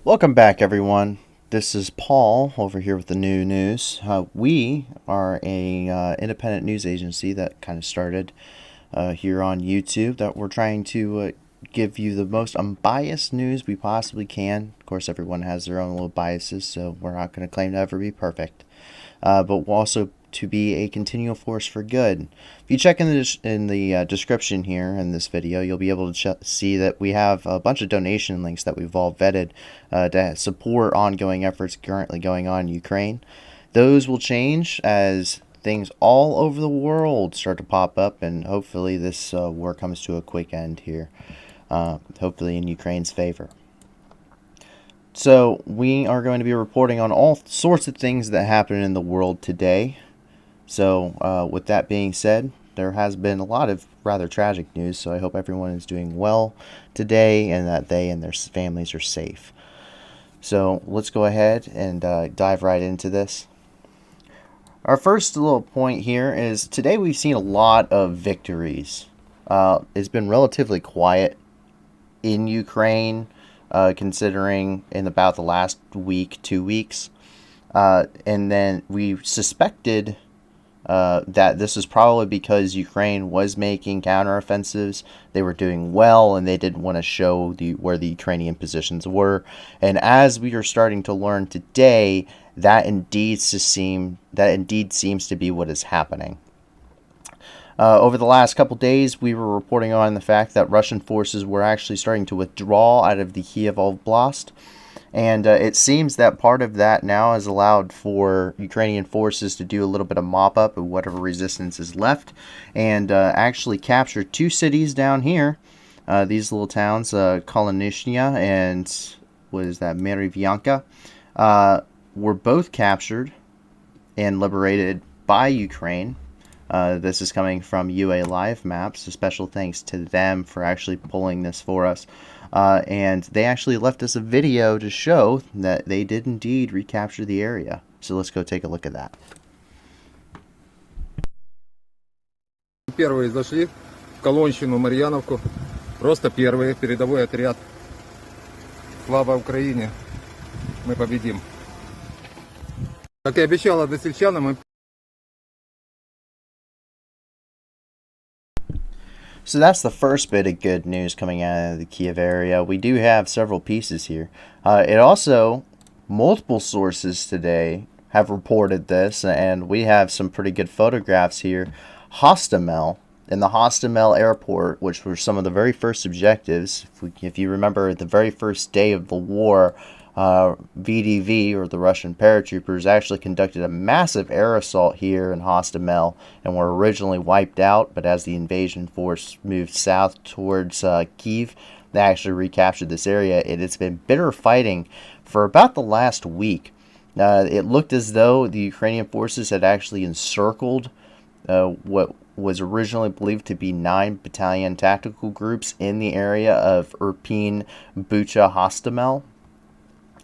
Welcome back, everyone. This is Paul over here with the new news. We are a independent news agency that kind of started here on YouTube that we're trying to give you the most unbiased news we possibly can. Of course, everyone has their own little biases, so we're not going to claim to ever be perfect. But we'll also to be a continual force for good. If you check in the description here in this video, you'll be able to see that we have a bunch of donation links that we've all vetted to support ongoing efforts currently going on in Ukraine. Those will change as things all over the world start to pop up, and hopefully this war comes to a quick end here, hopefully in Ukraine's favor. So we are going to be reporting on all sorts of things that happen in the world today. So with that being said, there has been a lot of rather tragic news, so I hope everyone is doing well today and that they and their families are safe. So let's go ahead and dive right into this. Our first little point here is today we've seen a lot of victories. It's been relatively quiet in Ukraine, considering in about the last week, 2 weeks. And then we suspected that this is probably because Ukraine was making counteroffensives. They were doing well, and they didn't want to show where the Ukrainian positions were. And as we are starting to learn today, that indeed seems to be what is happening. Over the last couple days, we were reporting on the fact that Russian forces were actually starting to withdraw out of the Kiev Oblast. And it seems that part of that now has allowed for Ukrainian forces to do a little bit of mop-up of whatever resistance is left and actually capture 2 cities down here. These little towns, Kolonishnya and Mariupol, were both captured and liberated by Ukraine. This is coming from UA Live Maps. A special thanks to them for actually pulling this for us. And they actually left us a video to show that they did indeed recapture the area. So let's go take a look at that. Первые зашли в Колонщину, Марьяновку. Просто первые, передовой отряд. Слава Украине! Мы победим! Как и обещал односельчанам, мы... So that's the first bit of good news coming out of the Kiev area. We do have several pieces here. It also, multiple sources today have reported this, and we have some pretty good photographs here. Hostomel, in the Hostomel airport, which were some of the very first objectives. If you remember, the very first day of the war, VDV, or the Russian paratroopers, actually conducted a massive air assault here in Hostomel and were originally wiped out, but as the invasion force moved south towards Kiev, they actually recaptured this area. It's been bitter fighting for about the last week. It looked as though the Ukrainian forces had actually encircled what was originally believed to be 9 battalion tactical groups in the area of Irpin, Bucha, Hostomel.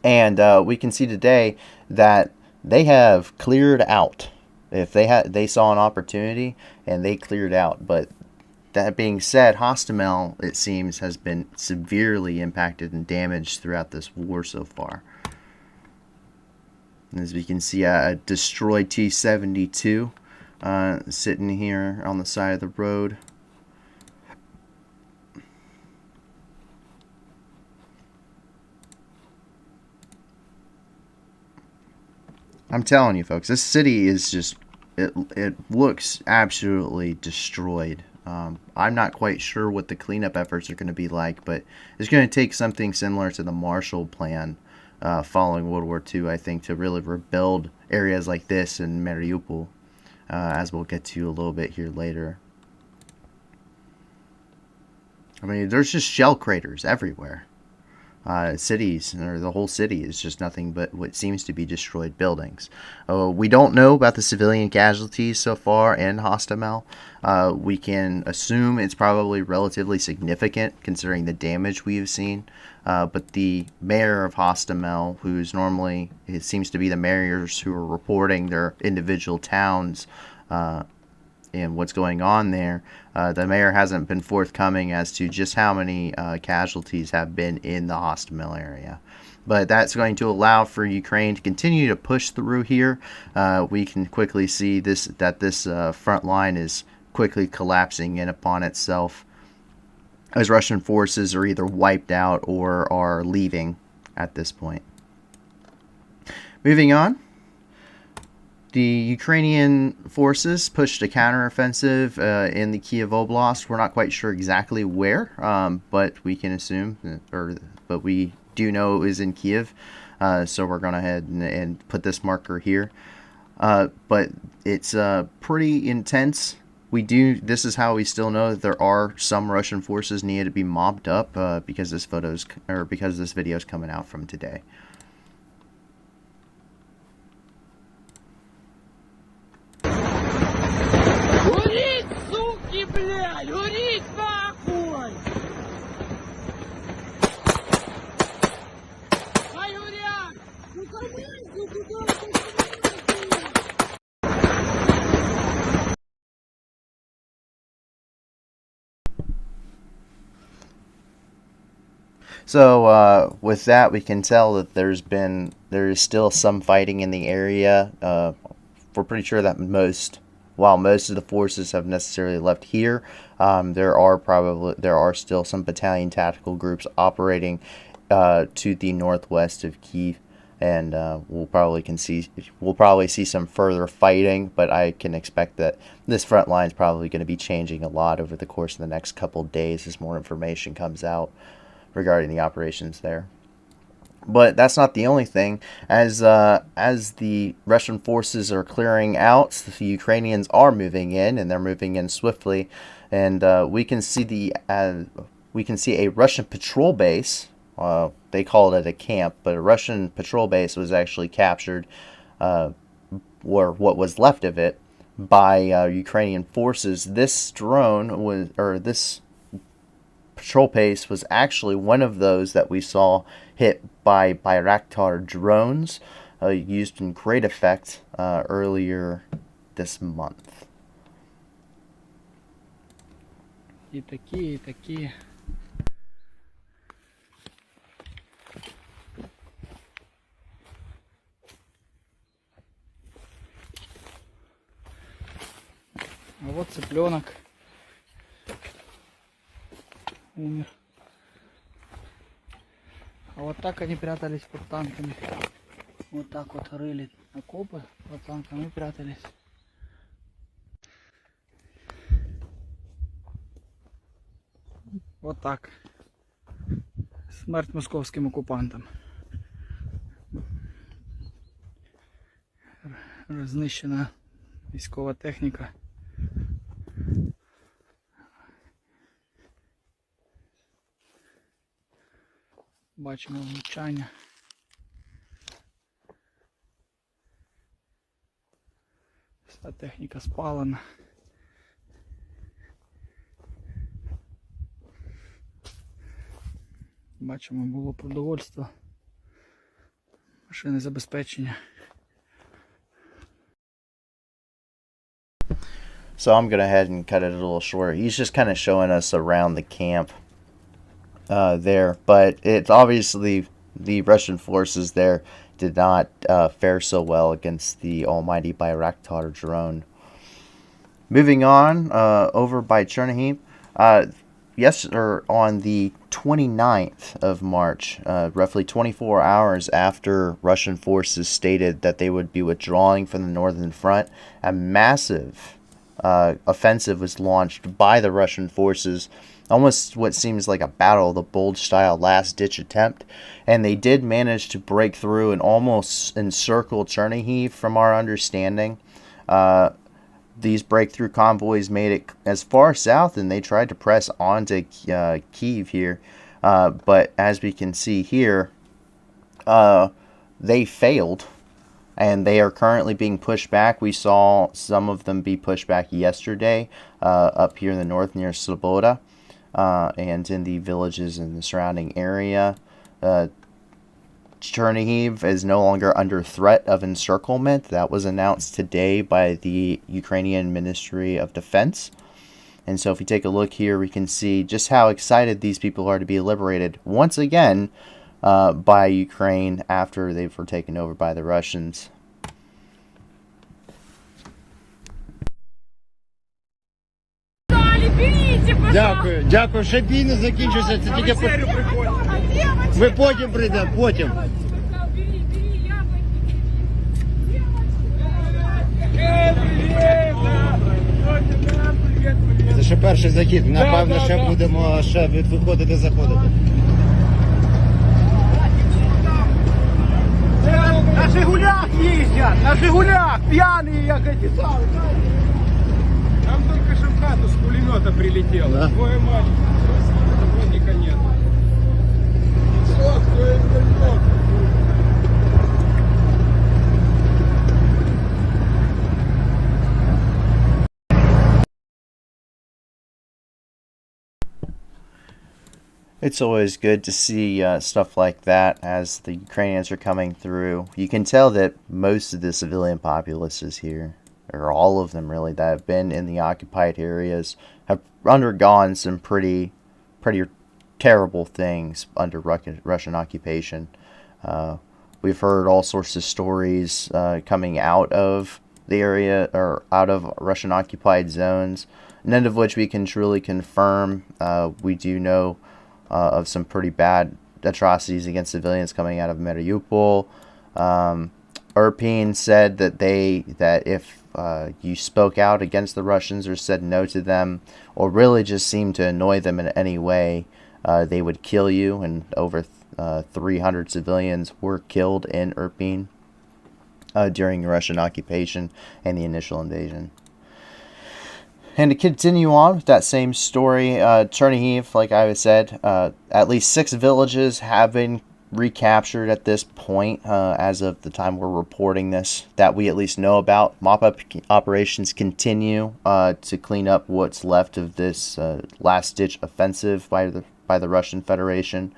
And we can see today that they have cleared out. If they saw an opportunity and they cleared out. But that being said, Hostomel, it seems, has been severely impacted and damaged throughout this war so far. As we can see, a destroyed T-72 sitting here on the side of the road. I'm telling you, folks, this city is just, it looks absolutely destroyed. I'm not quite sure what the cleanup efforts are going to be like, but it's going to take something similar to the Marshall Plan following World War II, I think, to really rebuild areas like this in Mariupol, as we'll get to a little bit here later. I mean, there's just shell craters everywhere. Cities, or the whole city, is just nothing but what seems to be destroyed buildings. We don't know about the civilian casualties so far in Hostomel. We can assume it's probably relatively significant considering the damage we have seen. But the mayor of Hostomel, who's normally, it seems to be the mayors who are reporting their individual towns and what's going on there, the mayor hasn't been forthcoming as to just how many casualties have been in the Hostomel area. But that's going to allow for Ukraine to continue to push through here. We can quickly see that this front line is quickly collapsing in upon itself, as Russian forces are either wiped out or are leaving at this point. Moving on, the Ukrainian forces pushed a counteroffensive in the Kiev Oblast. We're not quite sure exactly where, but we can assume, but we do know it was in Kiev. So we're going to head and put this marker here. But it's pretty intense. This is how we still know that there are some Russian forces needed to be mobbed up because this video is coming out from today. Горіть, суки, блядь! Горіть, нахуй! Хай горять! Ну камінку туди! So with that, we can tell that there is still some fighting in the area. We're pretty sure that while most of the forces have necessarily left here, there are still some battalion tactical groups operating to the northwest of Kyiv, and we'll probably see some further fighting. But I can expect that this front line is probably going to be changing a lot over the course of the next couple days as more information comes out regarding the operations there. But that's not the only thing. As the Russian forces are clearing out, the Ukrainians are moving in, and they're moving in swiftly. And we can see a Russian patrol base. They called it a camp, but a Russian patrol base was actually captured, or what was left of it, by Ukrainian forces. This this patrol base was actually one of those that we saw hit by Bayraktar drones, used in great effect earlier this month. І такі, і такі. А вот цыпленок. Умер. А вот так они прятались под танками. Вот так вот рыли окопы под танками и прятались. Вот так. Смерть московським окупантам. Знищена військова техніка. Бачимо влучання. Вся техніка спалена. Бачимо, було продовольство, машини забезпечення. So I'm going to head and cut it a little short. He's just kind of showing us around the camp there. But it's obviously the Russian forces there did not fare so well against the almighty Bayraktar drone. Moving on, over by Chernihiv, on the 29th of March, roughly 24 hours after Russian forces stated that they would be withdrawing from the northern front, a massive offensive was launched by the Russian forces, almost what seems like a battle of the bulge-style last-ditch attempt, and they did manage to break through and almost encircle Chernihiv from our understanding. These breakthrough convoys made it as far south, and they tried to press onto Kyiv here, but as we can see here, they failed. And they are currently being pushed back. We saw some of them be pushed back yesterday up here in the north near Sloboda and in the villages in the surrounding area. Chernihiv is no longer under threat of encirclement. That was announced today by the Ukrainian Ministry of Defense. And so if you take a look here, we can see just how excited these people are to be liberated. Once again, by Ukraine after they were taken over by the Russians. Дякую, дякую. Ще бій не закінчився, це тільки ви потім прийдемо, потім. Це ще перший захід, напевно, ще будемо виходити, заходити. На Жигулях їздять, на Жигулях, п'яні, як эти самі. Там только что в хату с пулемета прилетело. Да? Двое маленьких. Работника нет. Все, кто им вернет? It's always good to see stuff like that as the Ukrainians are coming through. You can tell that most of the civilian populace is here, or all of them really, that have been in the occupied areas, have undergone some pretty terrible things under Russian occupation. We've heard all sorts of stories coming out of the area, or out of Russian occupied zones, none of which we can truly confirm. We do know of some pretty bad atrocities against civilians coming out of Mariupol. Irpin said that if you spoke out against the Russians or said no to them, or really just seemed to annoy them in any way, they would kill you, and over 300 civilians were killed in Irpin during Russian occupation and the initial invasion. And to continue on with that same story, Chernihiv, like I said, at least 6 villages have been recaptured at this point, as of the time we're reporting this, that we at least know about. Mop-up operations continue to clean up what's left of this last-ditch offensive by the Russian Federation.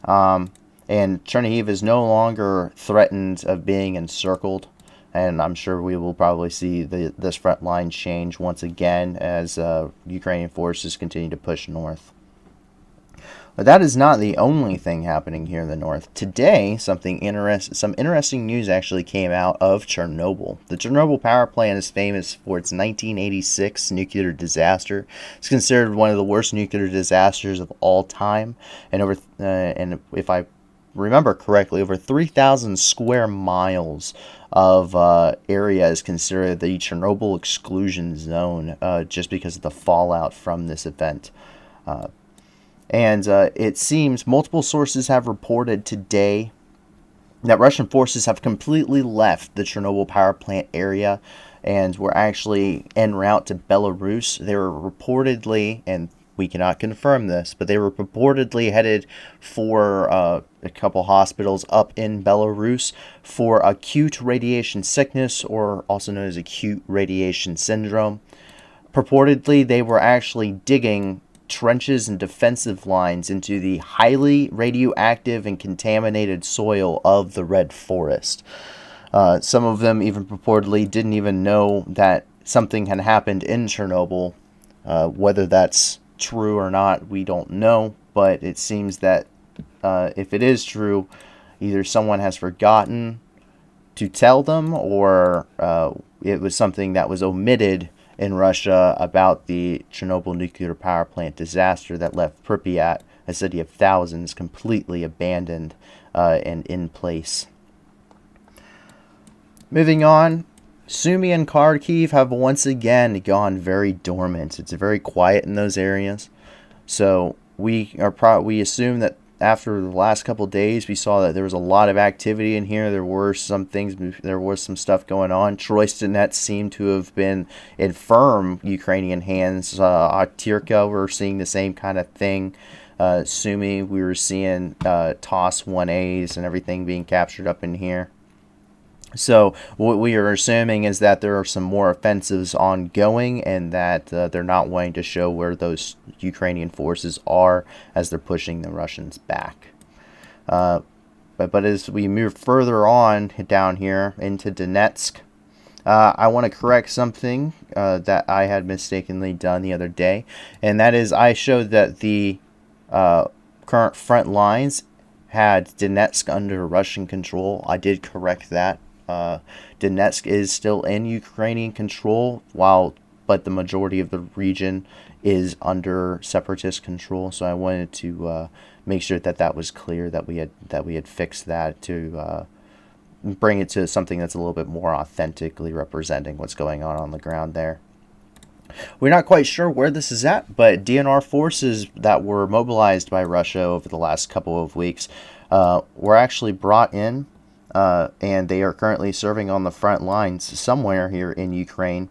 And Chernihiv is no longer threatened of being encircled. And I'm sure we will probably see this front line change once again as Ukrainian forces continue to push north. But that is not the only thing happening here in the north. Today, some interesting news actually came out of Chernobyl. The Chernobyl power plant is famous for its 1986 nuclear disaster. It's considered one of the worst nuclear disasters of all time, and if I remember correctly, over 3,000 square miles of area is considered the Chernobyl exclusion zone, just because of the fallout from this event. And it seems multiple sources have reported today that Russian forces have completely left the Chernobyl power plant area and were actually en route to Belarus. They were reportedly, and we cannot confirm this, but they were purportedly headed for a couple hospitals up in Belarus for acute radiation sickness, or also known as acute radiation syndrome. Purportedly, they were actually digging trenches and defensive lines into the highly radioactive and contaminated soil of the Red Forest. Some of them even purportedly didn't even know that something had happened in Chernobyl. Whether that's true or not, we don't know, but it seems that if it is true, either someone has forgotten to tell them, or it was something that was omitted in Russia about the Chernobyl nuclear power plant disaster that left Pripyat, a city of thousands, completely abandoned and in place. Moving on, Sumy and Kharkiv have once again gone very dormant. It's very quiet in those areas. So we assume that after the last couple days, we saw that there was a lot of activity in here. There were some stuff going on. Troystonet seemed to have been in firm Ukrainian hands. Aktirka, we're seeing the same kind of thing. Sumy, we were seeing TOS 1As and everything being captured up in here. So what we are assuming is that there are some more offensives ongoing, and that they're not wanting to show where those Ukrainian forces are as they're pushing the Russians back. But as we move further on down here into Donetsk, I want to correct something that I had mistakenly done the other day, and that is I showed that the current front lines had Donetsk under Russian control. I did correct that. Donetsk is still in Ukrainian control, but the majority of the region is under separatist control. So I wanted to make sure that was clear, that we had fixed that to bring it to something that's a little bit more authentically representing what's going on the ground there. We're not quite sure where this is at, but DNR forces that were mobilized by Russia over the last couple of weeks were actually brought in, and they are currently serving on the front lines somewhere here in Ukraine.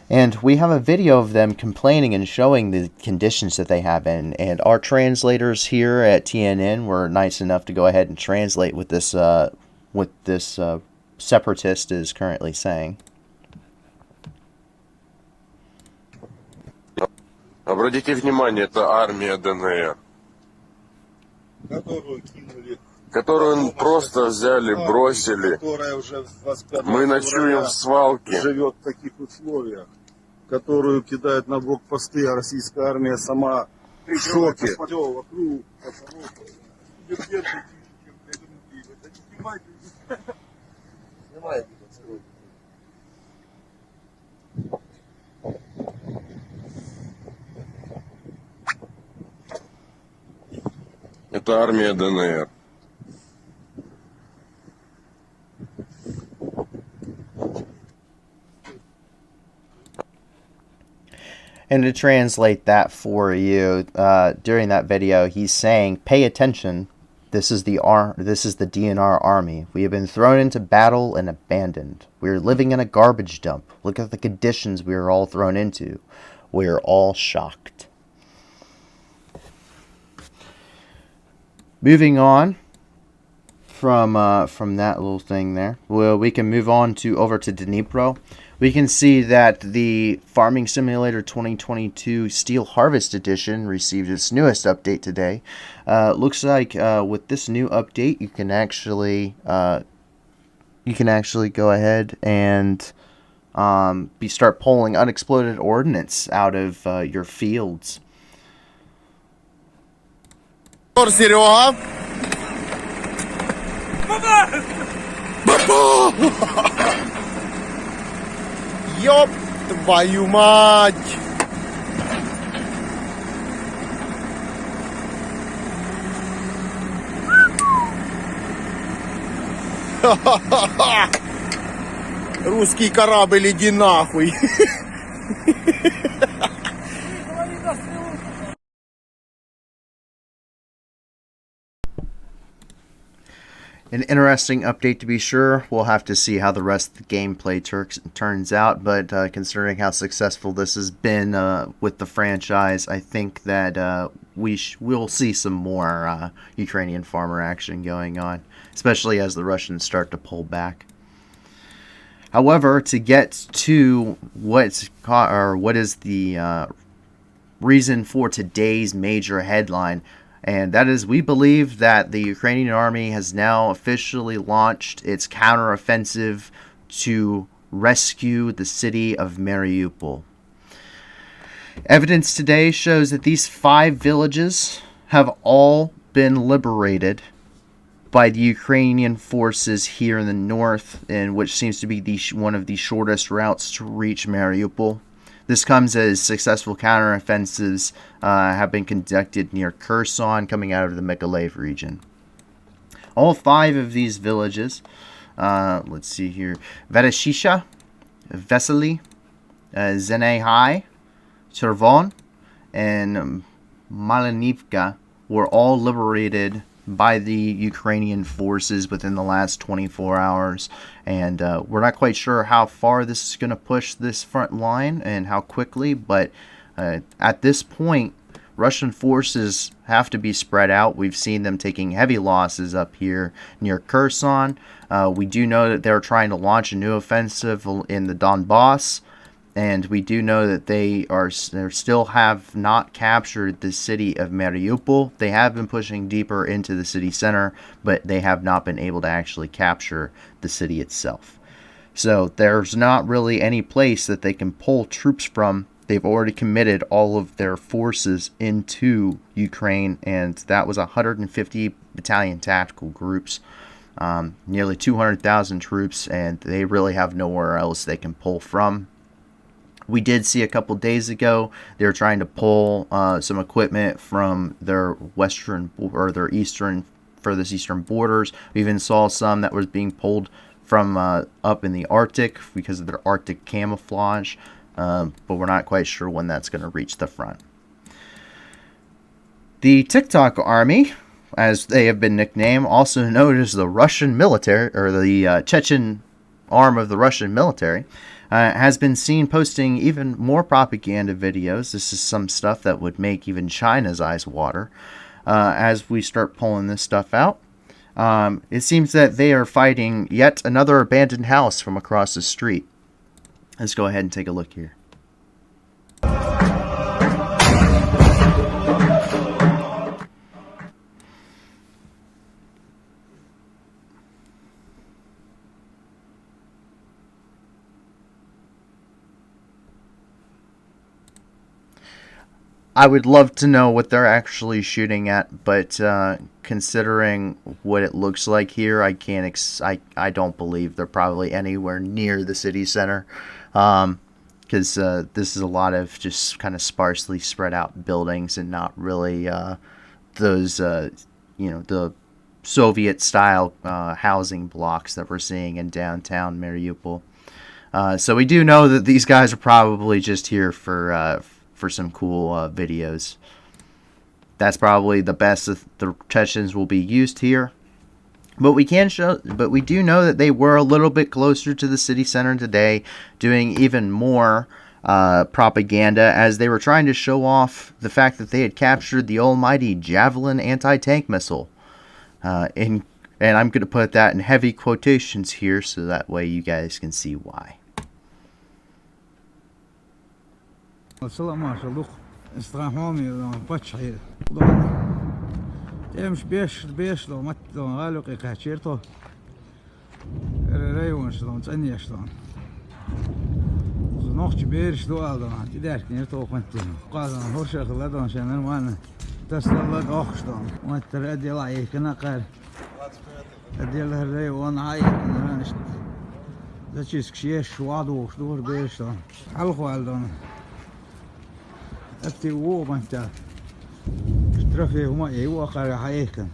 And we have a video of them complaining and showing the conditions that they have in. And our translators here at TNN were nice enough to go ahead and translate what this separatist is currently saying. Обратите внимание, это армия ДНР, которую просто взяли, бросили. Мы ночуем в свалке. Живет в таких условиях, которую кидают на блокпосты, а российская армия сама в шоке. Это армия ДНР. And to translate that for you, during that video, he's saying, "Pay attention. This is the DNR army. We have been thrown into battle and abandoned. We are living in a garbage dump. Look at the conditions we are all thrown into. We are all shocked." Moving on from that little thing there, well, we can move on over to Dnipro. We can see that the Farming Simulator 2022 Steel Harvest Edition received its newest update today. Looks like with this new update, you can actually go ahead and start pulling unexploded ordnance out of your fields. Серега! Ёб твою мать! Русский корабль, иди нахуй! An interesting update to be sure. We'll have to see how the rest of the gameplay turns out, but considering how successful this has been with the franchise, I think that we'll see some more Ukrainian farmer action going on, especially as the Russians start to pull back. However, to get to what is the reason for today's major headline, and that is, we believe that the Ukrainian army has now officially launched its counteroffensive to rescue the city of Mariupol. Evidence today shows that these 5 villages have all been liberated by the Ukrainian forces here in the north, and which seems to be one of the shortest routes to reach Mariupol. This comes as successful counteroffensives have been conducted near Kherson, coming out of the Mykolaiv region. All 5 of these villages, let's see here, Vereshisha, Vesely, Zenehai, Tervon, and Malinivka were all liberated by the Ukrainian forces within the last 24 hours, and we're not quite sure how far this is going to push this front line and how quickly, but at this point, Russian forces have to be spread out. We've seen them taking heavy losses up here near Kherson. We do know that they're trying to launch a new offensive in the Donbass, and we do know that they still have not captured the city of Mariupol. They have been pushing deeper into the city center, but they have not been able to actually capture the city itself. So there's not really any place that they can pull troops from they've already committed all of their forces into Ukraine, and that was 150 battalion tactical groups, nearly 200,000 troops, and they really have nowhere else they can pull from. We did see a couple days ago they were trying to pull some equipment from their western or their furthest eastern borders. We even saw some that was being pulled from up in the Arctic because of their Arctic camouflage, but we're not quite sure when that's going to reach the front. The TikTok army, as they have been nicknamed, also known as the Russian military, or the Chechen arm of the Russian military, has been seen posting even more propaganda videos. This is some stuff that would make even China's eyes water as we start pulling this stuff out. It seems that they are fighting yet another abandoned house from across the street. Let's go ahead and take a look here. I would love to know what they're actually shooting at, but considering what it looks like here, I can't. I don't believe they're probably anywhere near the city center, because this is a lot of just kind of sparsely spread out buildings and not really those the Soviet style housing blocks that we're seeing in downtown Mariupol. So we do know that these guys are probably just here for some cool videos. That's probably the best that the Chechens will be used here. But we do know that they were a little bit closer to the city center today, doing even more propaganda as they were trying to show off the fact that they had captured the almighty Javelin anti-tank missile. And I'm going to put that in heavy quotations here so that way you guys can see why. السلام عليكم استراحومي باتشي مش بيش لو مت لو قالوا كاتشيرتو ريون شلون تاني شلون نوخش بيرش دو على تدار كنيرتو كنت قاعد هورش خلادون شان وانا تسلل اوخ شلون وانت ردي لاي كنا قال ادي له ريون عاي انا ده تشيس كشيش وادو شدور بيش حلقوا على أبتي ووبنتا اشترفي هما ايوا قال حيكن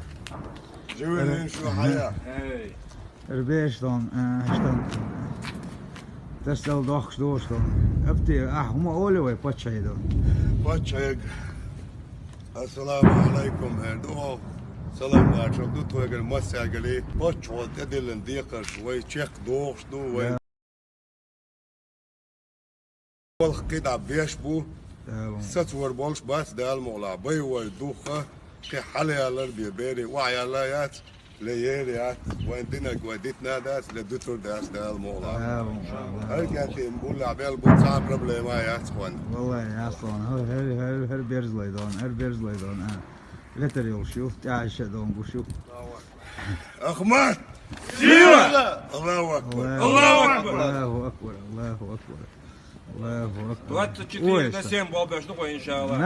جوين شو حياة ربيش دون اشتن تسل دوخ دوش دون أبتي هما اولي باتشاي دون باتشاي السلام عليكم هندو سلام عليكم دو توغل مساغلي باتشو تدلن ديقر شوي تشيخ دوخ دو وين والقطع بيشبو ستور بولش بس ده المغلى بيو الدوخة كحلي على البيبيري وعي عليات ليريات وعندنا قوادتنا داس لدكتور داس ده المغلى هل كانت نقول عبال بتصع بروبليما يا اخوان والله يا اخوان هر بيرز ليدون لتر يوشوف تعيش دون بوشوف اخمات الله اكبر الله اكبر الله اكبر الله اكبر الله أكبر 24 на 7 бомбеж, ну иншаллах.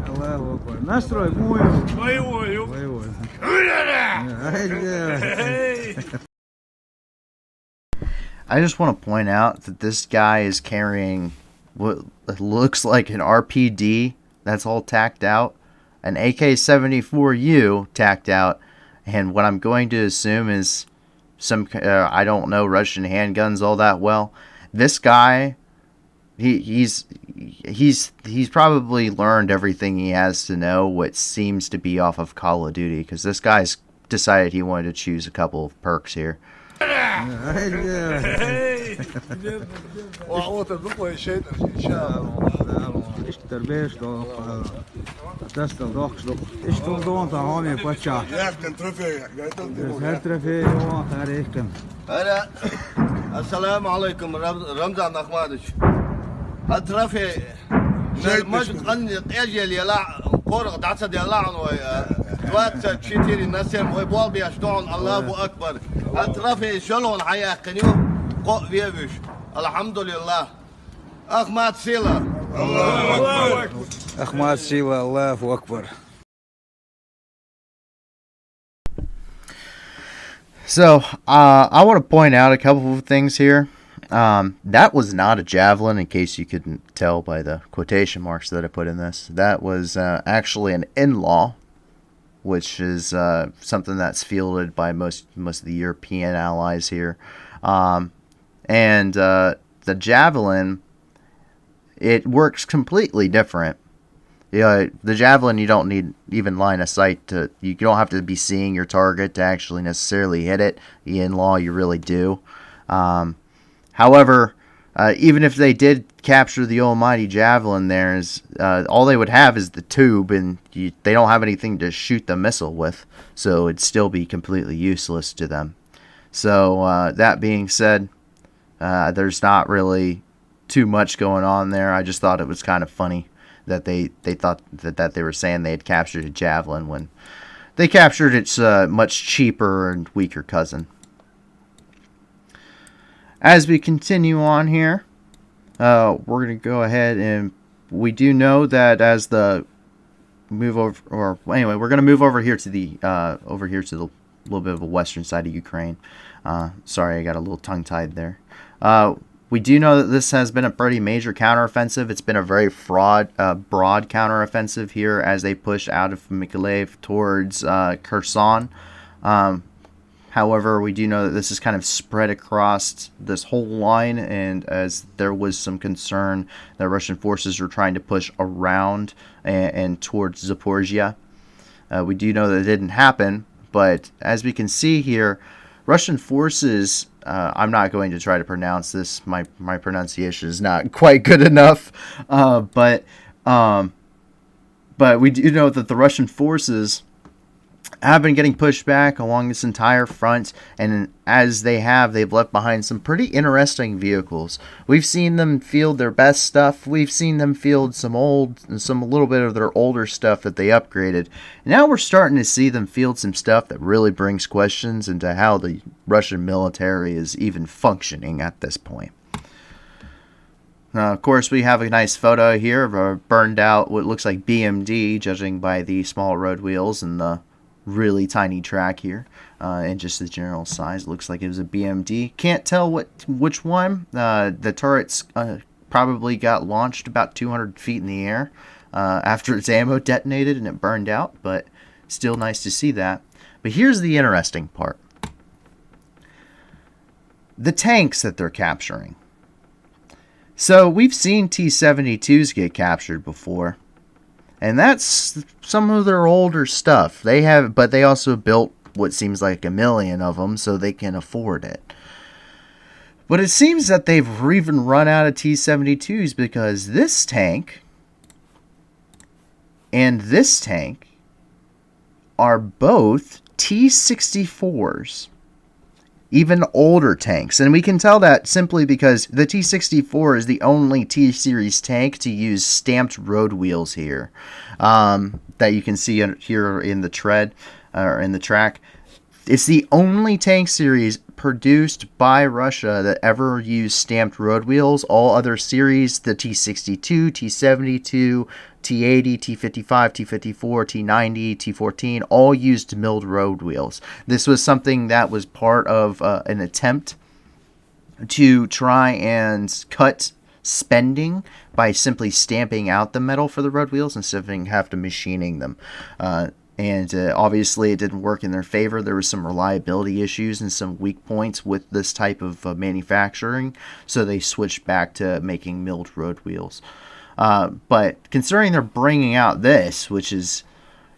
الله أكبر настрой боевой. I just want to point out that this guy is carrying what looks like an RPD that's all tacked out, an AK-74U tacked out, and what I'm going to assume is some I don't know Russian handguns all that well. This guy, he's probably learned everything he has to know what seems to be off of Call of Duty, because this guy's decided he wanted to choose a couple of perks here. السلام عليكم رمضان أخوانش أطرافي مش قني أجل يلا قرق دعسة يلا وقت تشتري النسيم ويبوال بيشتون الله أكبر أطرافي شلون حياة كنيو قو بيبش الحمد لله Ahmad Sila. Ahmad Sila, Allahu Akbar. So, I want to point out a couple of things here. That was not a javelin, in case you couldn't tell by the quotation marks that I put in this. That was actually an in-law, which is something that's fielded by most of the European allies here. And the javelin, it works completely different. Yeah, the javelin, you don't need even line of sight to. You don't have to be seeing your target to actually necessarily hit it. The in-law, you really do. However, even if they did capture the almighty javelin, there's all they would have is the tube, and they don't have anything to shoot the missile with, so it'd still be completely useless to them. So that being said, there's not really too much going on there. I just thought it was kind of funny that they thought that they were saying they had captured a javelin when they captured its much cheaper and weaker cousin. As we continue on here, we're going to go ahead, and we do know that as the move over, or anyway, we're going to move over here to the little bit of a western side of Ukraine. Sorry, I got a little tongue-tied there. We do know that this has been a pretty major counteroffensive. It's been a very broad counteroffensive here as they push out of Mykolaiv towards Kherson. However, we do know that this is kind of spread across this whole line, and as there was some concern that Russian forces were trying to push around and towards Zaporizhia. We do know that it didn't happen, but as we can see here, Russian forces, I'm not going to try to pronounce this. My pronunciation is not quite good enough. But we do know that the Russian forces have been getting pushed back along this entire front, and as they've left behind some pretty interesting vehicles. We've seen them field their best stuff. We've seen them field some a little bit of their older stuff that they upgraded. Now we're starting to see them field some stuff that really brings questions into how the Russian military is even functioning at this point. Now, of course, we have a nice photo here of a burned out, what looks like BMD, judging by the small road wheels and the really tiny track here, and just the general size. It looks like it was a BMD. Can't tell which one. The turrets probably got launched about 200 feet in the air after its ammo detonated and it burned out, but still nice to see that. But here's the interesting part. The tanks that they're capturing. So we've seen T-72s get captured before. And that's some of their older stuff. But they also built what seems like 1 million of them, so they can afford it. But it seems that they've even run out of T-72s, because this tank and this tank are both T-64s. Even older tanks. And we can tell that simply because the T-64 is the only T-Series tank to use stamped road wheels here. That you can see here in the tread, or in the track. It's the only tank series produced by Russia that ever used stamped road wheels. All other series, the T-62, T-72, T-80, T-55, T-54, T-90, T-14, all used milled road wheels. This was something that was part of an attempt to try and cut spending by simply stamping out the metal for the road wheels instead of having to machining them. And obviously it didn't work in their favor. There was some reliability issues and some weak points with this type of manufacturing, so they switched back to making milled road wheels. But considering they're bringing out this, which is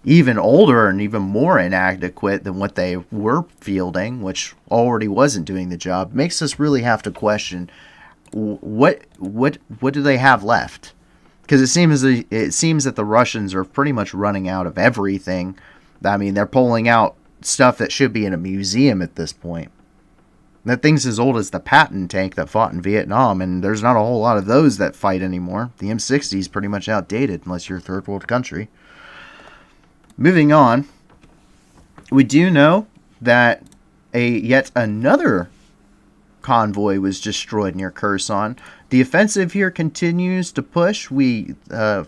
even older and even more inadequate than what they were fielding, which already wasn't doing the job, makes us really have to question what do they have left? Because it seems that the Russians are pretty much running out of everything. I mean, they're pulling out stuff that should be in a museum at this point. That thing's as old as the Patton tank that fought in Vietnam, and there's not a whole lot of those that fight anymore. The M60 is pretty much outdated, unless you're a third world country. Moving on, we do know that yet another convoy was destroyed near Kherson. The offensive here continues to push. We,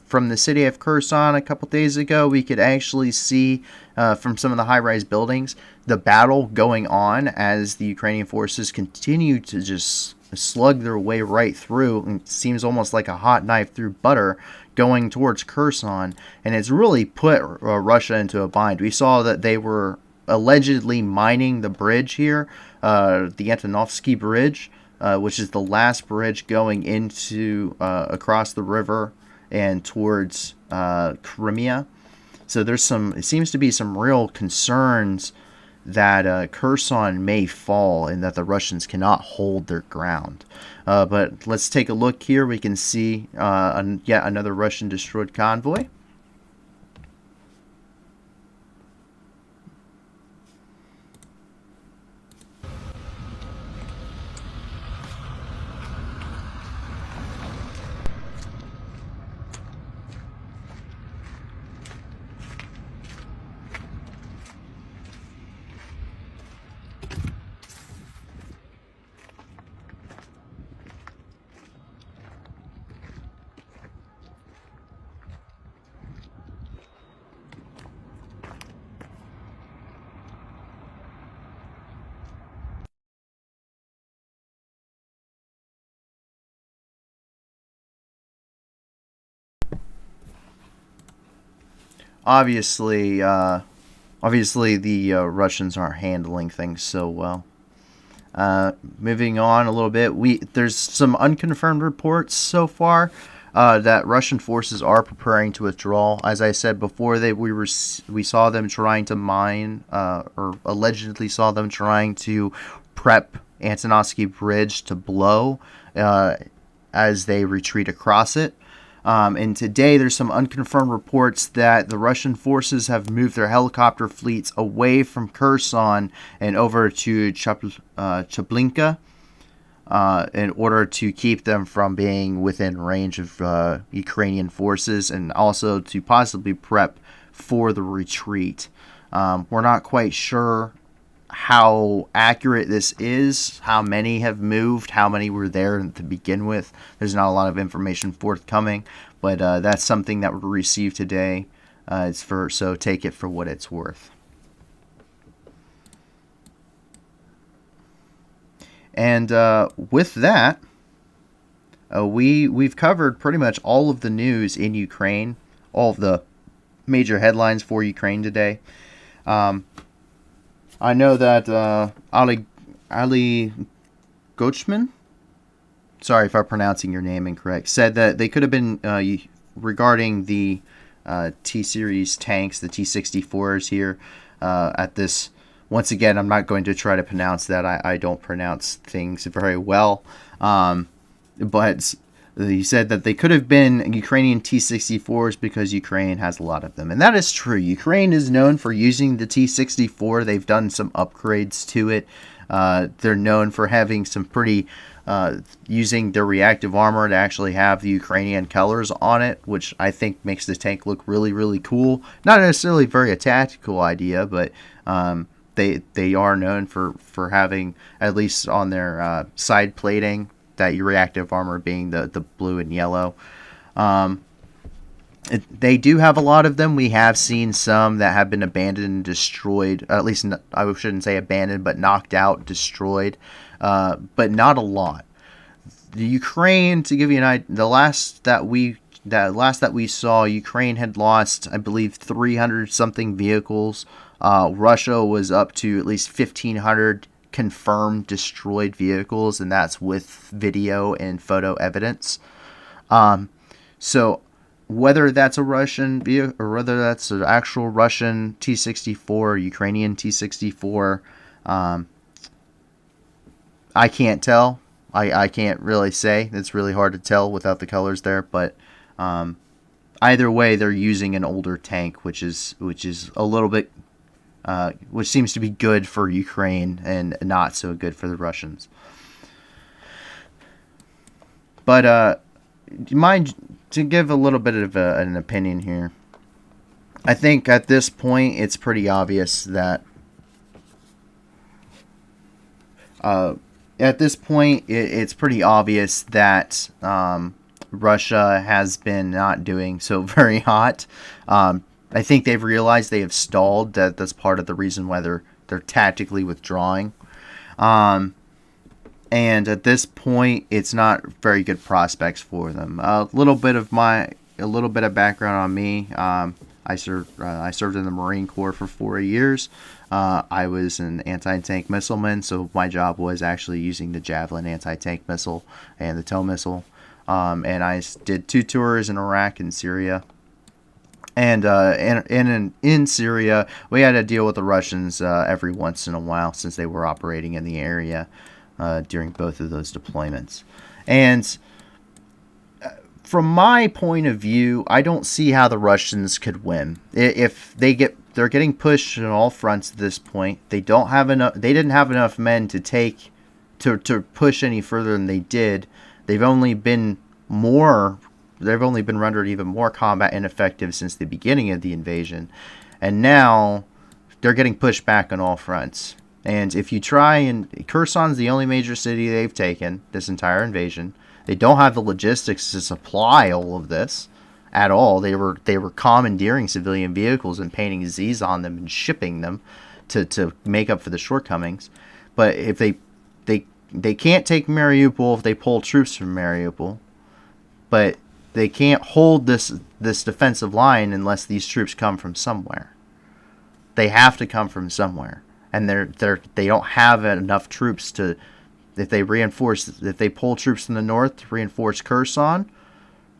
from the city of Kherson a couple days ago, we could actually see from some of the high-rise buildings the battle going on as the Ukrainian forces continue to just slug their way right through. And it seems almost like a hot knife through butter going towards Kherson, and it's really put Russia into a bind. We saw that they were allegedly mining the bridge here, the Antonovsky Bridge, which is the last bridge going into across the river and towards Crimea. So it seems to be some real concerns that Kherson may fall and that the Russians cannot hold their ground. But let's take a look here. We can see yet another Russian destroyed convoy. Obviously, the Russians aren't handling things so well. Moving on a little bit, there's some unconfirmed reports so far that Russian forces are preparing to withdraw. As I said before, we saw them trying to mine, or allegedly saw them trying to prep Antonovsky Bridge to blow as they retreat across it. And today there's some unconfirmed reports that the Russian forces have moved their helicopter fleets away from Kherson and over to Chaplinka in order to keep them from being within range of Ukrainian forces, and also to possibly prep for the retreat. We're not quite sure how accurate this is, how many have moved, how many were there to begin with. There's not a lot of information forthcoming, but that's something that we received today. So take it for what it's worth. And with that, we've covered pretty much all of the news in Ukraine, all of the major headlines for Ukraine today. I know that Ali Gochman, sorry if I'm pronouncing your name incorrect, said that they could have been, regarding the T-Series tanks, the T-64s here, at this, once again, I'm not going to try to pronounce that. I don't pronounce things very well. But he said that they could have been Ukrainian T-64s because Ukraine has a lot of them. And that is true. Ukraine is known for using the T-64. They've done some upgrades to it. They're known for having some pretty, using their reactive armor to actually have the Ukrainian colors on it, which I think makes the tank look really, really cool. Not necessarily very a tactical idea, but they are known for having, at least on their side plating, that reactive armor being the blue and yellow. They do have a lot of them. We have seen some that have been abandoned and destroyed. At least I shouldn't say abandoned, but knocked out, destroyed. But not a lot. The Ukraine, to give you an idea, the last that we saw, Ukraine had lost, I believe, 300 something vehicles. Russia was up to at least 1,500 confirmed destroyed vehicles, and that's with video and photo evidence. So whether that's a Russian vehicle or whether that's an actual Russian T-64, Ukrainian T-64, I can't tell. I can't really say. It's really hard to tell without the colors there, but either way, they're using an older tank, which is a little bit which seems to be good for Ukraine and not so good for the Russians. But do you mind to give a little bit of an opinion here? I think at this point it's pretty obvious that at this point, it's pretty obvious that Russia has been not doing so very hot. I think they've realized they have stalled. That's part of the reason why they're tactically withdrawing. And at this point, it's not very good prospects for them. A little bit of background on me. I served in the Marine Corps for 4 years. I was an anti-tank missileman, so my job was actually using the Javelin anti-tank missile and the TOW missile. And I did 2 tours in Iraq and Syria. And in Syria, we had to deal with the Russians every once in a while since they were operating in the area during both of those deployments. And from my point of view, I don't see how the Russians could win. If they're getting pushed on all fronts at this point. They don't have enough. They didn't have enough men to push any further than they did. They've only been rendered even more combat ineffective since the beginning of the invasion, and now they're getting pushed back on all fronts. And if you try, and Kherson's the only major city they've taken this entire invasion. They don't have the logistics to supply all of this at all. They were commandeering civilian vehicles and painting Z's on them and shipping them to make up for the shortcomings. But if they can't take Mariupol if they pull troops from Mariupol, but they can't hold this defensive line unless these troops come from somewhere. They have to come from somewhere, and they don't have enough troops to. If they pull troops from the north to reinforce Kherson,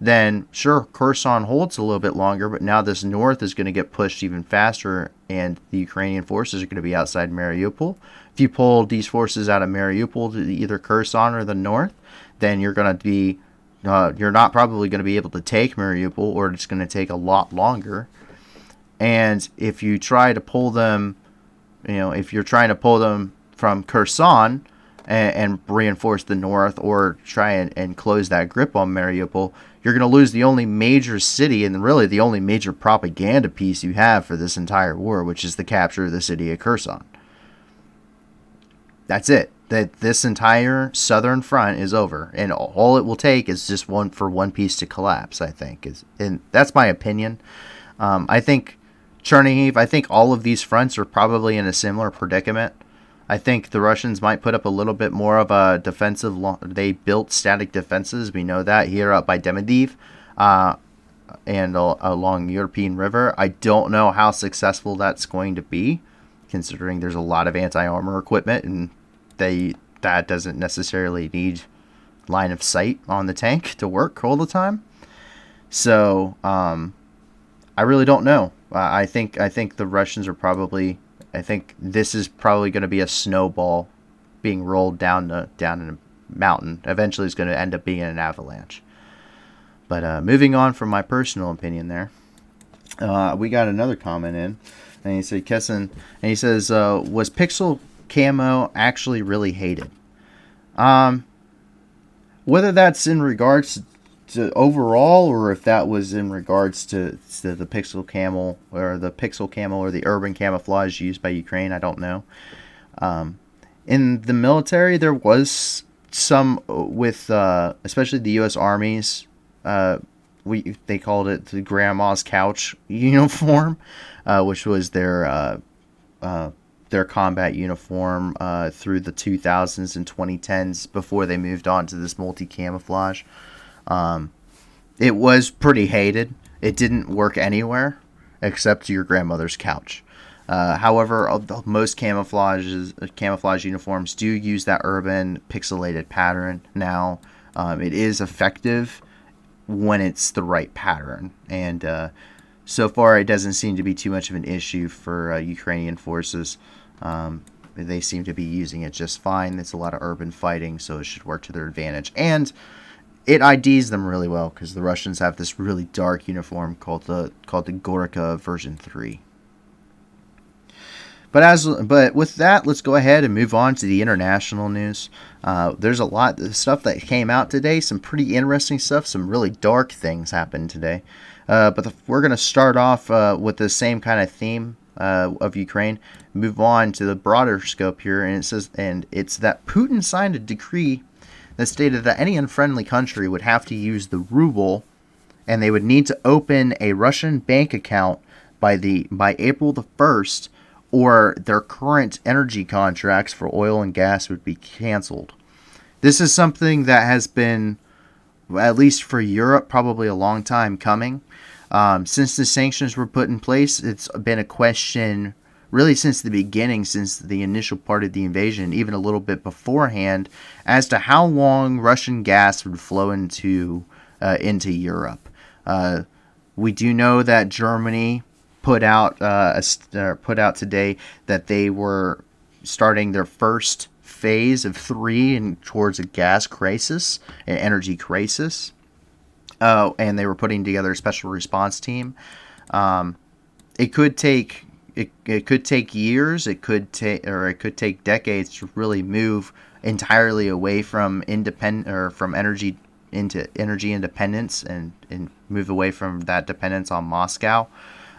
then sure, Kherson holds a little bit longer, but now this north is going to get pushed even faster, and the Ukrainian forces are going to be outside Mariupol. If you pull these forces out of Mariupol to either Kherson or the north, then you're not probably going to be able to take Mariupol, or it's going to take a lot longer. And if you try to pull them, if you're trying to pull them from Kherson and reinforce the north, or try and close that grip on Mariupol, you're going to lose the only major city and really the only major propaganda piece you have for this entire war, which is the capture of the city of Kherson. That's it. That this entire southern front is over, and all it will take is just one piece to collapse, I think. And that's my opinion. I think Chernihiv, I think all of these fronts are probably in a similar predicament. I think the Russians might put up a little bit more of a defensive. They built static defenses. We know that here up by Demidov and along European River. I don't know how successful that's going to be, considering there's a lot of anti-armor equipment, and that doesn't necessarily need line of sight on the tank to work all the time. So I really don't know. I think the Russians are probably. I think this is probably going to be a snowball being rolled down in a mountain. Eventually, it's going to end up being an avalanche. But moving on from my personal opinion there, we got another comment in, and he said, Kessin, and he says, was Pixel Camo actually really hated? Whether that's in regards to overall, or if that was in regards to the pixel camo or the urban camouflage used by Ukraine, I don't know. In the military, there was some with especially the U.S. Army's. They called it the grandma's couch uniform, which was their combat uniform through the 2000s and 2010s before they moved on to this multi-camouflage. It was pretty hated. It didn't work anywhere except your grandmother's couch. However, most camouflage uniforms do use that urban pixelated pattern now. It is effective when it's the right pattern, and so far it doesn't seem to be too much of an issue for Ukrainian forces. They seem to be using it just fine. It's a lot of urban fighting, so it should work to their advantage. And it IDs them really well, because the Russians have this really dark uniform called the Gorka version 3. But with that, let's go ahead and move on to the international news. There's a lot of stuff that came out today, some pretty interesting stuff, some really dark things happened today. But we're going to start off with the same kind of theme of Ukraine. Move on to the broader scope here, and it says, and it's that Putin signed a decree that stated that any unfriendly country would have to use the ruble, and they would need to open a Russian bank account by April the 1st, or their current energy contracts for oil and gas would be canceled. This is something that has been, at least for Europe, probably a long time coming. Since the sanctions were put in place, it's been a question really since the beginning, since the initial part of the invasion, even a little bit beforehand, as to how long Russian gas would flow into Europe. We do know that Germany put out today that they were starting their first phase of 3 and towards a gas crisis, an energy crisis. And they were putting together a special response team. It could take years. It could take decades to really move entirely away from energy into energy independence and move away from that dependence on Moscow.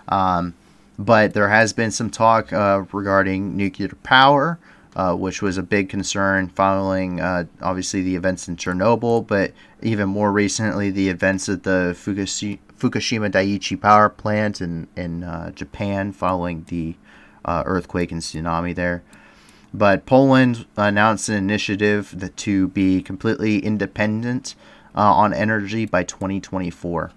But there has been some talk regarding nuclear power, which was a big concern following obviously the events in Chernobyl, but even more recently the events at the Fukushima Daiichi power plant in Japan following the earthquake and tsunami there. But Poland announced an initiative to be completely independent on energy by 2024.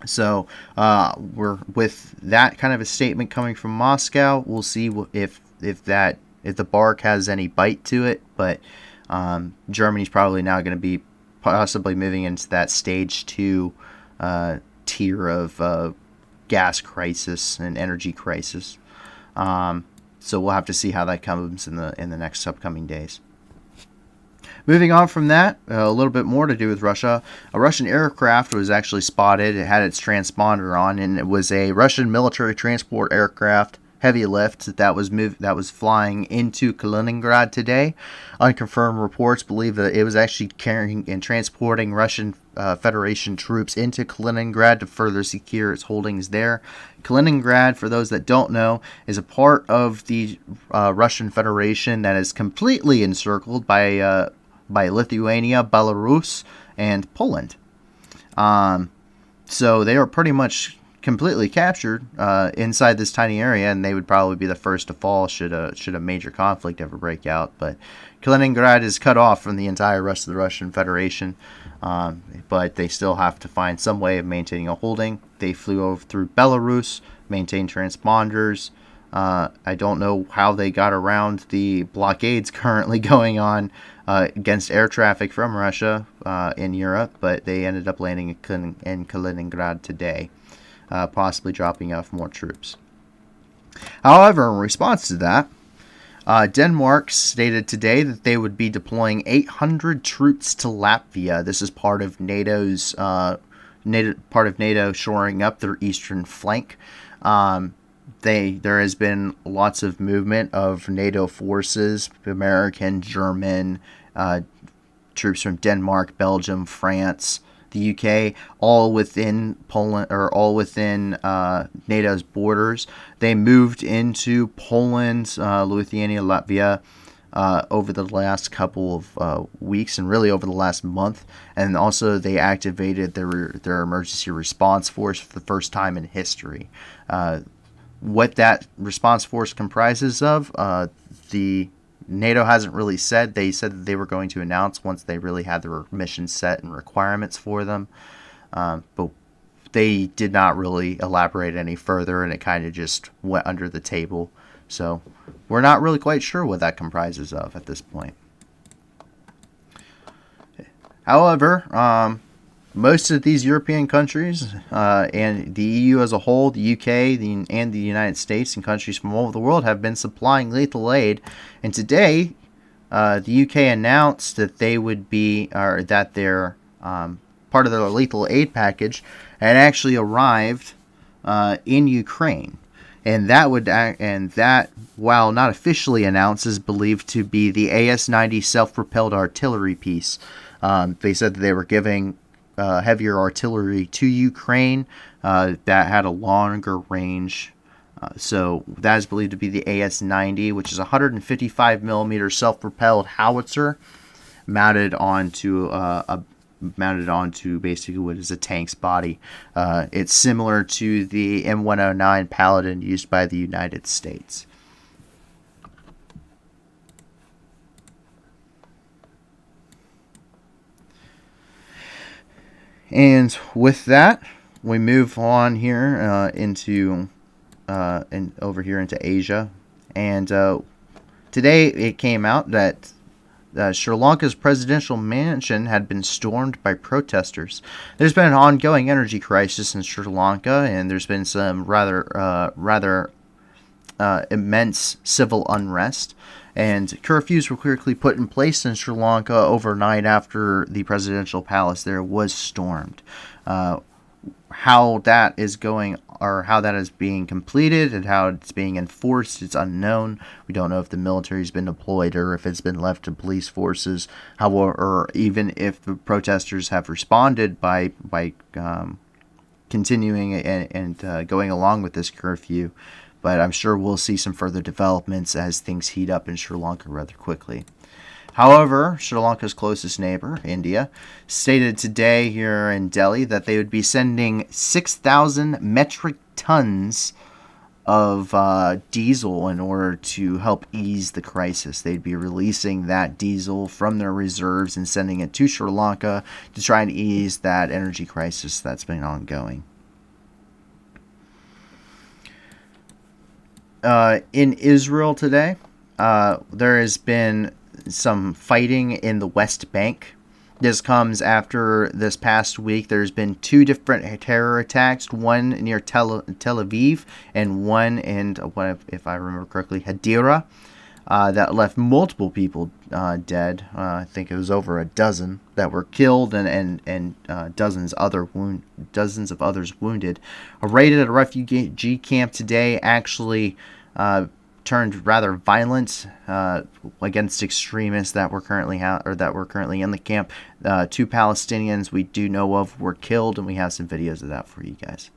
So we're with that kind of a statement coming from Moscow. We'll see if the bark has any bite to it. But Germany's probably now going to be possibly moving into that stage 2 tier of gas crisis and energy crisis. So we'll have to see how that comes in the next upcoming days. Moving on from that, a little bit more to do with Russia. A Russian aircraft was actually spotted. It had its transponder on, and it was a Russian military transport aircraft, heavy lift, that was flying into Kaliningrad today. Unconfirmed reports believe that it was actually carrying and transporting Russian Federation troops into Kaliningrad to further secure its holdings there. Kaliningrad, for those that don't know, is a part of the Russian Federation that is completely encircled by Lithuania, Belarus, and Poland. So they are pretty much completely captured inside this tiny area, and they would probably be the first to fall should a major conflict ever break out. But Kaliningrad is cut off from the entire rest of the Russian Federation, but they still have to find some way of maintaining a holding. They flew over through Belarus, maintained transponders. I don't know how they got around the blockades currently going on against air traffic from Russia in Europe, but they ended up landing in Kaliningrad today, possibly dropping off more troops. However, in response to that, Denmark stated today that they would be deploying 800 troops to Latvia. This is part of NATO shoring up their eastern flank. There has been lots of movement of NATO forces, American, German, troops from Denmark, Belgium, France, the UK, all within Poland, or all within NATO's borders. They moved into Poland, Lithuania, Latvia over the last couple of weeks, and really over the last month. And also they activated their emergency response force for the first time in history. What that response force comprises of, the NATO hasn't really said. They said that they were going to announce once they really had their mission set and requirements for them. But they did not really elaborate any further, and it kind of just went under the table. So we're not really quite sure what that comprises of at this point. However, most of these European countries and the EU as a whole, the UK and the United States and countries from all over the world have been supplying lethal aid. And today, the UK announced that they would be, or that their part of their lethal aid package had actually arrived in Ukraine. And that, while not officially announced, is believed to be the AS-90 self-propelled artillery piece. They said that they were giving heavier artillery to Ukraine that had a longer range So that is believed to be the AS-90, which is a 155 millimeter self-propelled howitzer mounted onto basically what is a tank's body. It's similar to the M109 Paladin used by the United States. And with that, we move on here into over here into Asia. And today it came out that Sri Lanka's presidential mansion had been stormed by protesters. There's been an ongoing energy crisis in Sri Lanka, and there's been some rather immense civil unrest. And curfews were quickly put in place in Sri Lanka overnight after the presidential palace there was stormed. How that is going, or how that is being completed and how it's being enforced, it's unknown. We don't know if the military's been deployed or if it's been left to police forces, or even if the protesters have responded by continuing and going along with this curfew. But I'm sure we'll see some further developments as things heat up in Sri Lanka rather quickly. However, Sri Lanka's closest neighbor, India, stated today here in Delhi that they would be sending 6,000 metric tons of diesel in order to help ease the crisis. They'd be releasing that diesel from their reserves and sending it to Sri Lanka to try and ease that energy crisis that's been ongoing. In Israel today, there has been some fighting in the West Bank. This comes after this past week. There's been 2 different terror attacks, one near Tel Aviv and one in, if I remember correctly, Hadera, that left multiple people dead. I think it was over a dozen that were killed and dozens of others wounded. A raid at a refugee camp today actually turned rather violent against extremists that were currently in the camp. 2 Palestinians we do know of were killed, and we have some videos of that for you guys.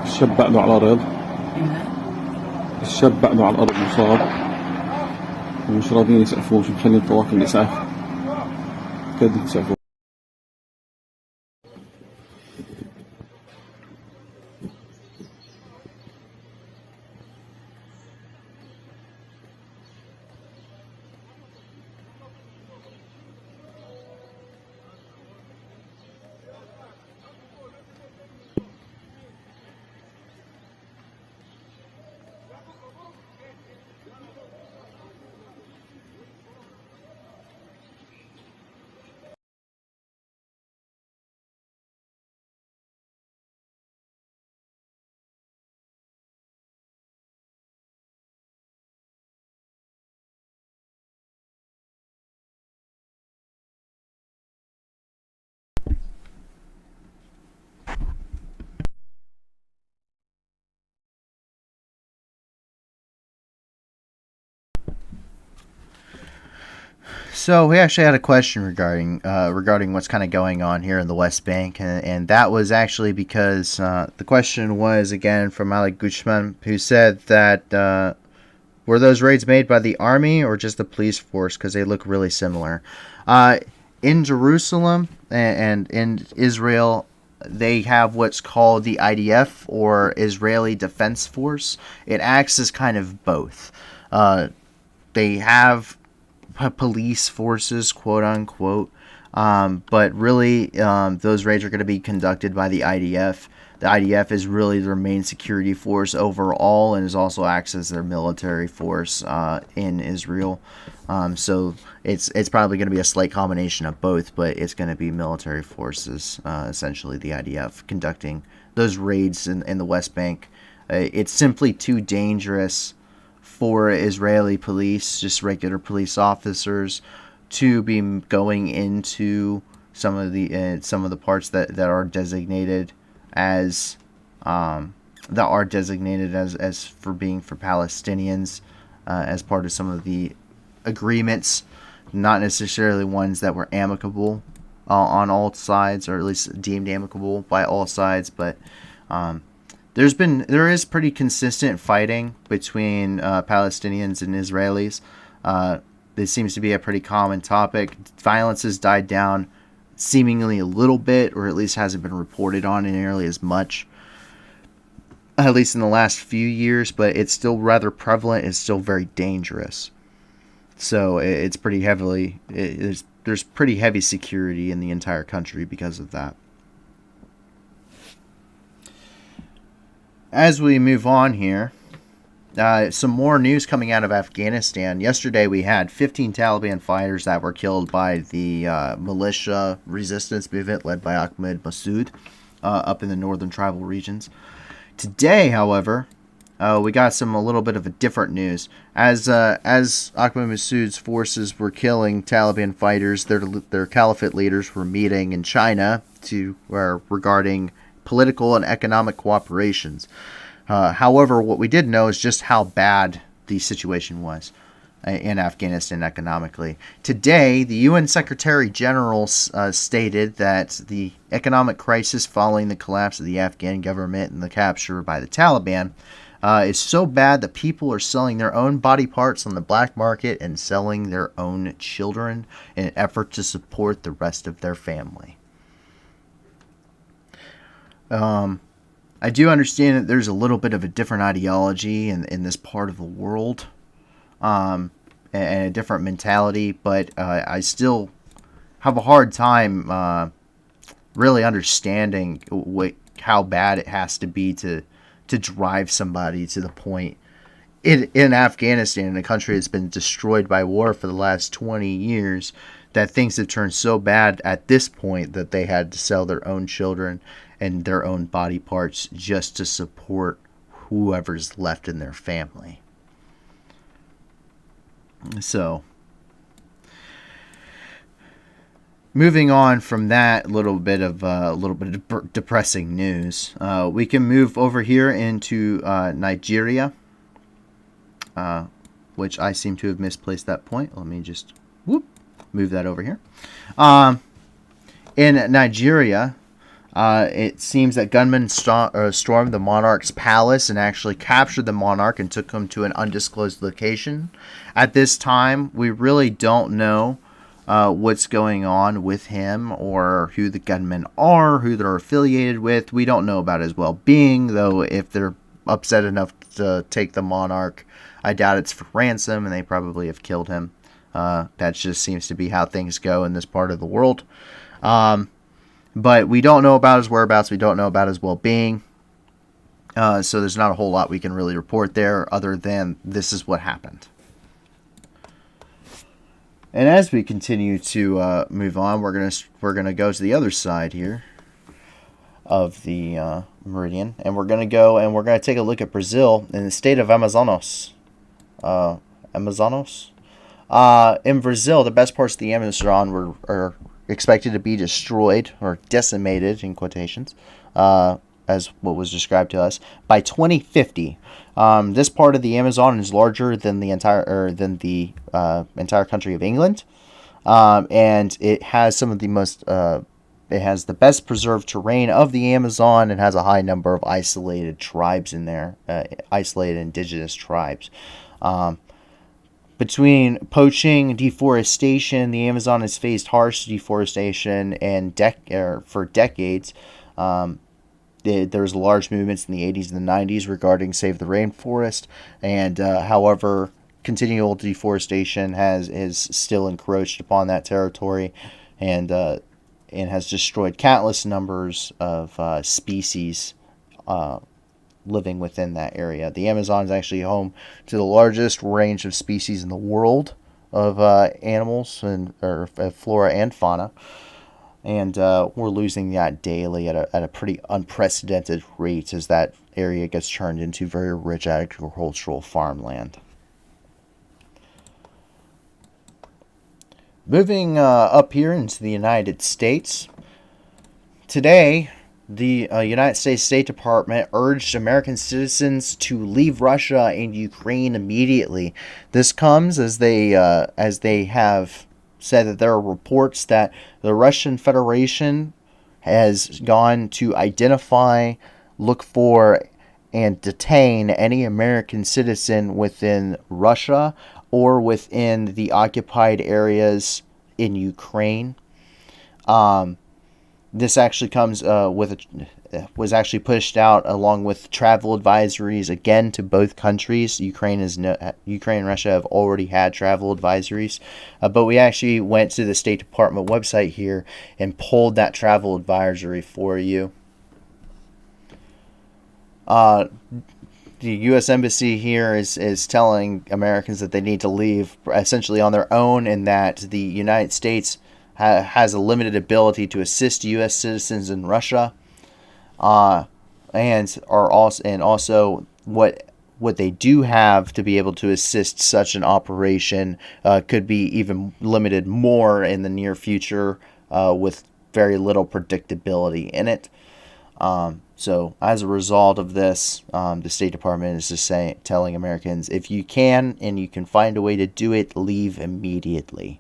الشاب بقنه على الأرض الشاب بقنه على الأرض مصاب ومش راضيين يسقفوه، مش مخلين طواقم الإسعاف كده يسقفوه. So we actually had a question regarding what's kind of going on here in the West Bank, and that was actually because the question was again from Alec Gushman, who said that were those raids made by the army or just the police force, because they look really similar. In Jerusalem and in Israel, they have what's called the IDF, or Israeli Defense Force. It acts as kind of both. They have police forces, quote unquote, but really those raids are going to be conducted by the IDF. The IDF is really their main security force overall, and is also acts as their military force in Israel. So it's probably going to be a slight combination of both, but it's going to be military forces, essentially the IDF, conducting those raids in the West Bank. It's simply too dangerous for Israeli police, just regular police officers, to be going into some of the parts that are designated as as for being for Palestinians, as part of some of the agreements, not necessarily ones that were amicable on all sides, or at least deemed amicable by all sides, but there is pretty consistent fighting between Palestinians and Israelis. This seems to be a pretty common topic. Violence has died down seemingly a little bit, or at least hasn't been reported on nearly as much, at least in the last few years, but it's still rather prevalent. It's still very dangerous. So it's pretty heavily, there's pretty heavy security in the entire country because of that. As we move on here, some more news coming out of Afghanistan. Yesterday we had 15 Taliban fighters that were killed by the militia resistance movement led by Ahmed Massoud up in the northern tribal regions. Today, however, we got a little bit of a different news. As Ahmed Massoud's forces were killing Taliban fighters, their caliphate leaders were meeting in China regarding political and economic cooperations. However, what we did know is just how bad the situation was in Afghanistan economically. Today, the UN Secretary General stated that the economic crisis following the collapse of the Afghan government and the capture by the Taliban is so bad that people are selling their own body parts on the black market and selling their own children in an effort to support the rest of their family. I do understand that there's a little bit of a different ideology in this part of the world, and a different mentality, but I still have a hard time really understanding how bad it has to be to drive somebody to the point in Afghanistan, in a country that's been destroyed by war for the last 20 years, that things have turned so bad at this point that they had to sell their own children and their own body parts just to support whoever's left in their family. So, moving on from that little bit of depressing news, we can move over here into Nigeria, which I seem to have misplaced that point. Let me just move that over here. In Nigeria, it seems that gunmen stormed the monarch's palace and actually captured the monarch and took him to an undisclosed location. At this time, we really don't know what's going on with him, or who the gunmen are, who they're affiliated with. We don't know about his well-being, though. If they're upset enough to take the monarch, I doubt it's for ransom, and they probably have killed him. That just seems to be how things go in this part of the world. But we don't know about his whereabouts. We don't know about his well-being. So there's not a whole lot we can really report there, other than this is what happened. And as we continue to move on, we're gonna go to the other side here of the meridian, and we're gonna take a look at Brazil in the state of Amazonas. In Brazil, the best parts of the Amazon are expected to be destroyed, or decimated in quotations, as what was described to us, by 2050. This part of the Amazon is larger than the entire country of England, and it has some of the most it has the best preserved terrain of the Amazon. It has a high number of isolated tribes in there, isolated indigenous tribes. Between poaching, deforestation, the Amazon has faced harsh deforestation and for decades. There was large movements in the 80s and the 90s regarding Save the Rainforest, and however, continual deforestation is still encroached upon that territory, and has destroyed countless numbers of species living within that area. The Amazon is actually home to the largest range of species in the world of animals and or flora and fauna, and we're losing that daily at a pretty unprecedented rate as that area gets turned into very rich agricultural farmland. Moving up here into the United States, today the United States State Department urged American citizens to leave Russia and Ukraine immediately. This comes as they have said that there are reports that the Russian Federation has gone to identify, look for, and detain any American citizen within Russia or within the occupied areas in Ukraine. This actually comes was actually pushed out along with travel advisories again to both countries. Ukraine and Russia have already had travel advisories, but we actually went to the State Department website here and pulled that travel advisory for you. The U.S. Embassy here is telling Americans that they need to leave essentially on their own, and that the United States has a limited ability to assist U.S. citizens in Russia, and also what they do have to be able to assist such an operation could be even limited more in the near future with very little predictability in it. So as a result of this, the State Department is just telling Americans, if you can and you can find a way to do it, leave immediately.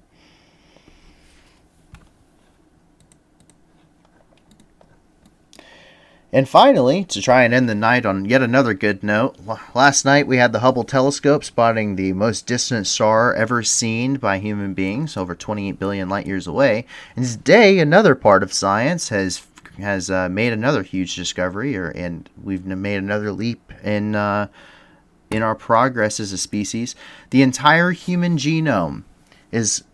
And finally, to try and end the night on yet another good note, last night we had the Hubble telescope spotting the most distant star ever seen by human beings, over 28 billion light years away. And today, another part of science has made another huge discovery, and we've made another leap in our progress as a species. The entire human genome is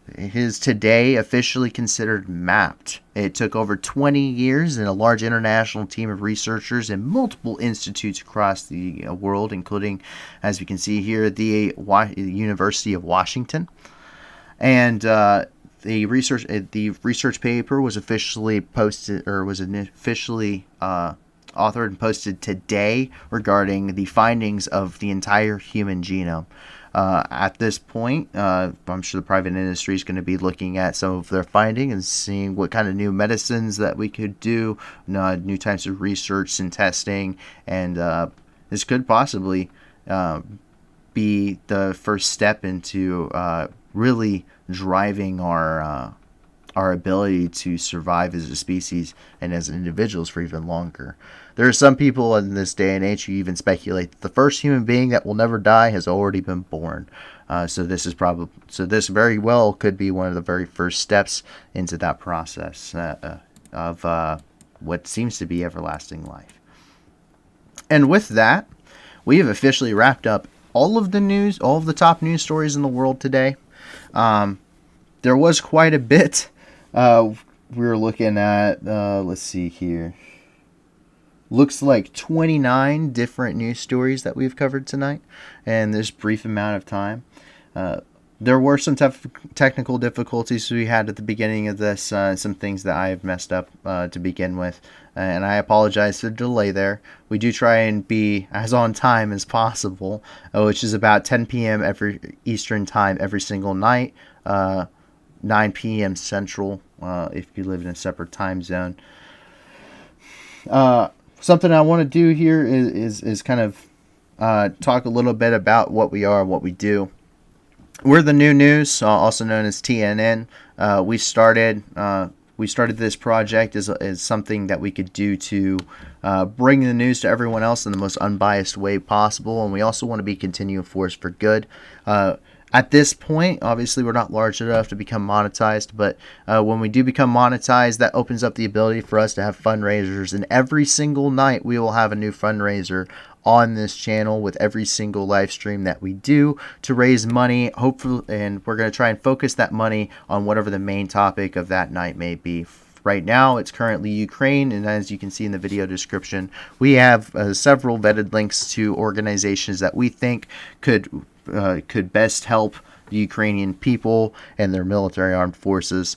today officially considered mapped. It took over 20 years and a large international team of researchers in multiple institutes across the world, including, as we can see here, the University of Washington. And the research paper was officially posted, or was officially authored and posted today, regarding the findings of the entire human genome. At this point, I'm sure the private industry is going to be looking at some of their findings and seeing what kind of new medicines that we could do, new types of research and testing, and this could possibly be the first step into really driving our ability to survive as a species and as individuals for even longer. There are some people in this day and age who even speculate that the first human being that will never die has already been born. So this very well could be one of the very first steps into that process of what seems to be everlasting life. And with that, we have officially wrapped up all of the top news stories in the world today. There was quite a bit. We were looking at, let's see here. Looks like 29 different news stories that we've covered tonight in this brief amount of time. There were some technical difficulties we had at the beginning of this, some things that I have messed up to begin with, and I apologize for the delay there. We do try and be as on time as possible, which is about 10 p.m. every Eastern time every single night, 9 p.m. Central if you live in a separate time zone. Something I want to do here is kind of talk a little bit about what we are and what we do. We're the New News, also known as TNN. We started this project as something that we could do to bring the news to everyone else in the most unbiased way possible, and we also want to be a continual force for good. At this point, obviously, we're not large enough to become monetized, but when we do become monetized, that opens up the ability for us to have fundraisers. And every single night, we will have a new fundraiser on this channel with every single live stream that we do to raise money, hopefully, and we're going to try and focus that money on whatever the main topic of that night may be. right now it's currently Ukraine, and as you can see in the video description, we have several vetted links to organizations that we think could best help the Ukrainian people and their military armed forces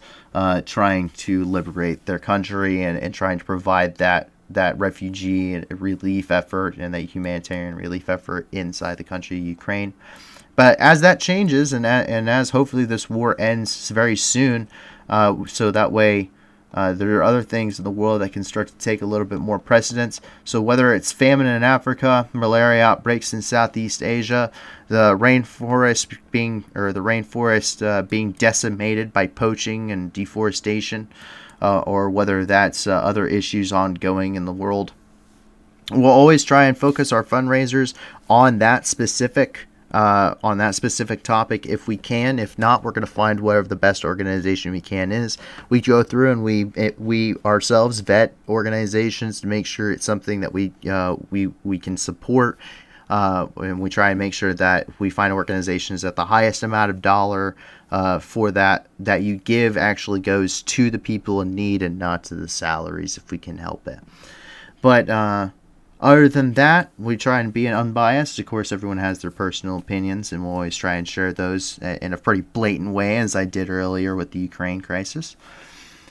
trying to liberate their country and trying to provide that refugee relief effort and that humanitarian relief effort inside the country of Ukraine. But as that changes and as hopefully this war ends very soon, so that way there are other things in the world that can start to take a little bit more precedence. So whether it's famine in Africa, malaria outbreaks in Southeast Asia, the rainforest being decimated by poaching and deforestation, or whether that's other issues ongoing in the world, we'll always try and focus our fundraisers on that specific topic if we can. If not, we're going to find whatever the best organization we can is. We go through and we ourselves vet organizations to make sure it's something that we can support, and we try and make sure that we find organizations that the highest amount of dollar for that you give actually goes to the people in need and not to the salaries if we can help it. But other than that, we try and be unbiased. Of course, everyone has their personal opinions, and we'll always try and share those in a pretty blatant way, as I did earlier with the Ukraine crisis.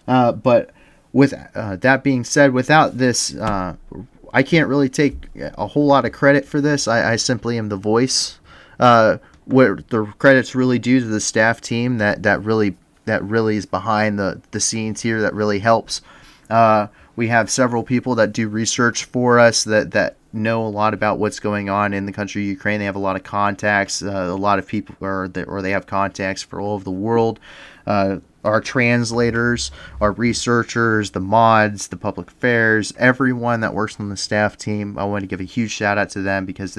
But with that being said, without this, I can't really take a whole lot of credit for this. I simply am the voice. What the credit's really due to the staff team that really is behind the scenes here, that really helps. We have several people that do research for us that know a lot about what's going on in the country of Ukraine. They have a lot of contacts. A lot of people, or they have contacts for all over the world. Our translators, our researchers, the mods, the public affairs, everyone that works on the staff team. I want to give a huge shout out to them because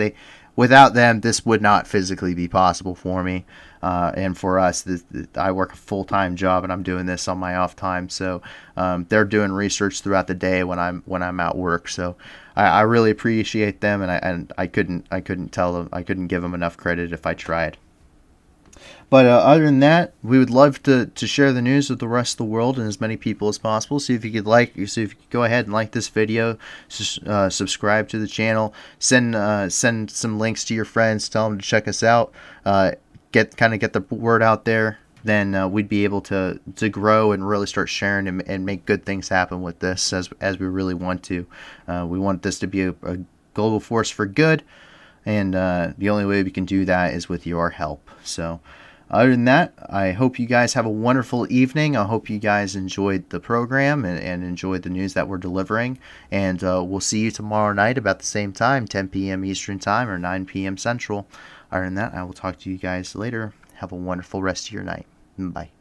without them, this would not physically be possible for me. And for us, I work a full-time job and I'm doing this on my off time. So they're doing research throughout the day when I'm at work. So I really appreciate them, and I couldn't tell them, I couldn't give them enough credit if I tried. But other than that, we would love to share the news with the rest of the world and as many people as possible. So if you could go ahead and like this video, subscribe to the channel, send some links to your friends, tell them to check us out, get the word out there. Then we'd be able to grow and really start sharing and make good things happen with this as we really want to. We want this to be a global force for good, and the only way we can do that is with your help. So other than that, I hope you guys have a wonderful evening. I hope you guys enjoyed the program and enjoyed the news that we're delivering. And we'll see you tomorrow night about the same time, 10 p.m. Eastern Time or 9 p.m. Central. Other than that, I will talk to you guys later. Have a wonderful rest of your night. Bye.